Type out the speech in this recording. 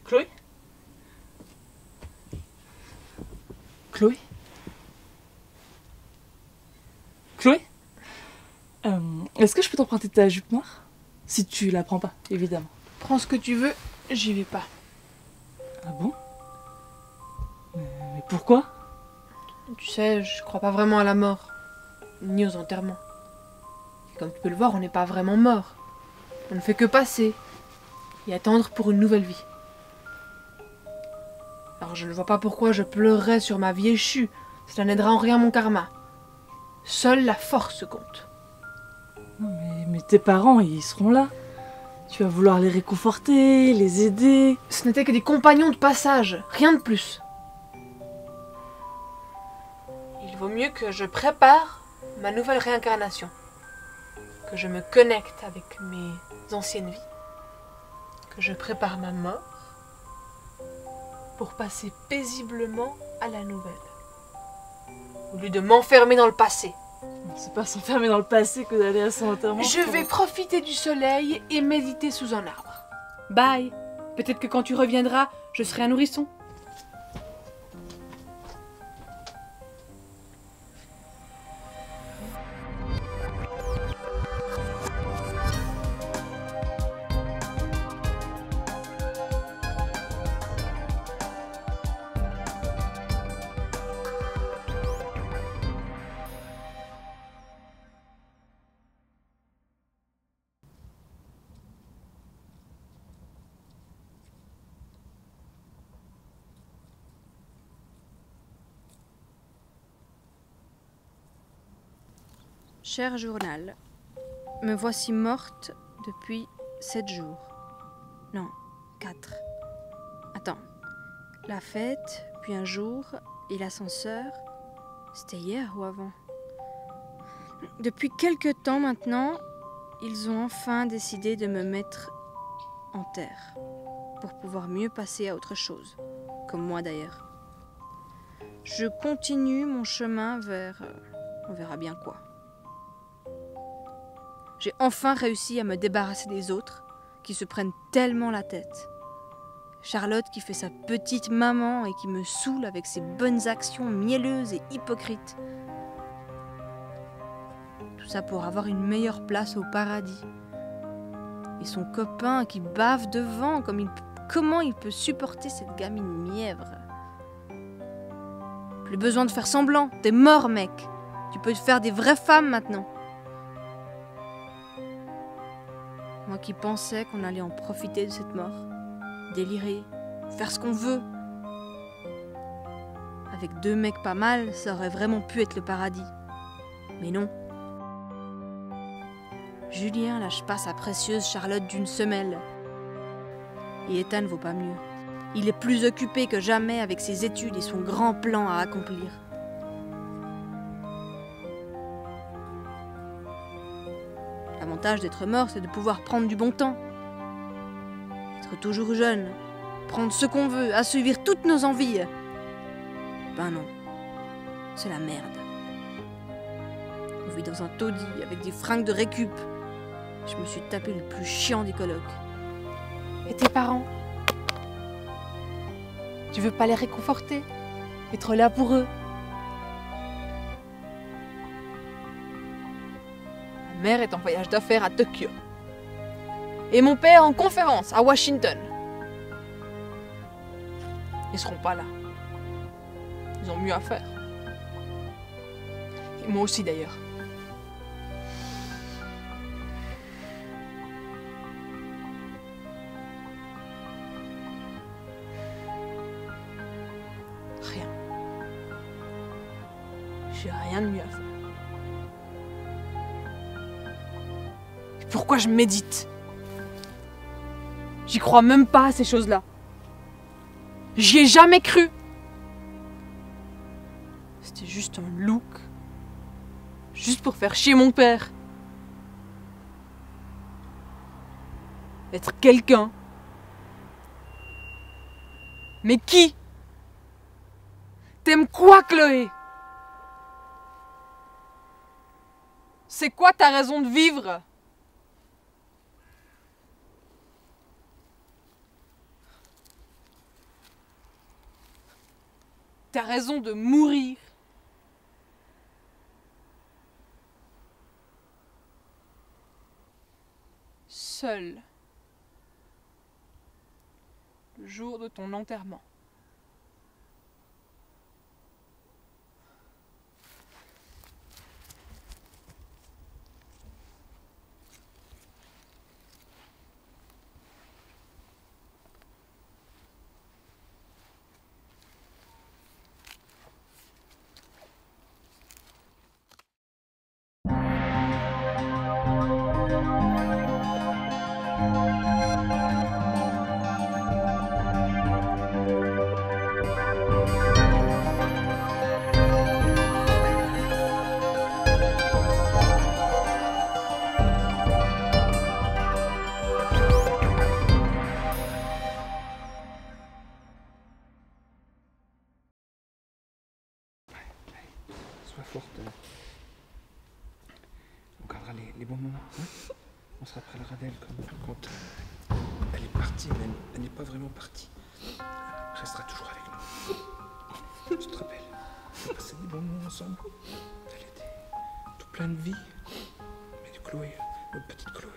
Chloé? Chloé? Chloé? Est-ce que je peux t'emprunter ta jupe noire? Si tu la prends pas, évidemment. Prends ce que tu veux, j'y vais pas. Ah bon? Mais pourquoi? Tu sais, je crois pas vraiment à la mort, ni aux enterrements. Et comme tu peux le voir, on n'est pas vraiment mort. On ne fait que passer et attendre pour une nouvelle vie. Alors je ne vois pas pourquoi je pleurerais sur ma vie échue. Cela n'aidera en rien mon karma. Seule la force compte. Non, mais tes parents, ils seront là. Tu vas vouloir les réconforter, les aider. Ce n'étaient que des compagnons de passage, rien de plus. Il vaut mieux que je prépare ma nouvelle réincarnation. Que je me connecte avec mes anciennes vies. Que je prépare ma mort pour passer paisiblement à la nouvelle. Au lieu de m'enfermer dans le passé. C'est pas s'enfermer dans le passé que d'aller à son enterrement. Je vais profiter du soleil et méditer sous un arbre. Bye. Peut-être que quand tu reviendras, je serai un nourrisson. Cher journal, me voici morte depuis 7 jours. Non, 4. Attends. La fête, puis un jour, et l'ascenseur, c'était hier ou avant? Depuis quelque temps maintenant, ils ont enfin décidé de me mettre en terre, pour pouvoir mieux passer à autre chose, comme moi d'ailleurs. Je continue mon chemin vers... on verra bien quoi. J'ai enfin réussi à me débarrasser des autres qui se prennent tellement la tête. Charlotte qui fait sa petite maman et qui me saoule avec ses bonnes actions mielleuses et hypocrites. Tout ça pour avoir une meilleure place au paradis. Et son copain qui bave devant comment il peut supporter cette gamine mièvre. Plus besoin de faire semblant, t'es mort mec. Tu peux te faire des vraies femmes maintenant. Moi qui pensais qu'on allait en profiter de cette mort, délirer, faire ce qu'on veut. Avec 2 mecs pas mal, ça aurait vraiment pu être le paradis. Mais non. Julien lâche pas sa précieuse Charlotte d'une semelle. Et Ethan ne vaut pas mieux. Il est plus occupé que jamais avec ses études et son grand plan à accomplir. L'avantage d'être mort, c'est de pouvoir prendre du bon temps. Être toujours jeune, prendre ce qu'on veut, assouvir toutes nos envies. Ben non, c'est la merde. On vit dans un taudis avec des fringues de récup. Je me suis tapé le plus chiant des colocs. Et tes parents? Tu veux pas les réconforter? Être là pour eux? Ma mère est en voyage d'affaires à Tokyo. Et mon père en conférence à Washington. Ils seront pas là. Ils ont mieux à faire. Et moi aussi d'ailleurs. Rien. J'ai rien de mieux à faire. Et pourquoi je médite? J'y crois même pas à ces choses-là. J'y ai jamais cru. C'était juste un look. Juste pour faire chier mon père. Être quelqu'un. Mais qui? T'aimes quoi, Chloé? C'est quoi ta raison de vivre? T'as raison de mourir. Seul. Le jour de ton enterrement. Sois forte. On gardera les bons moments. Hein, on se rappellera d'elle quand elle est partie, mais elle n'est pas vraiment partie. Elle restera toujours avec nous. Tu te rappelles? On a passé des bons moments ensemble. Elle était tout plein de vie. Mais de Chloé, notre petite Chloé.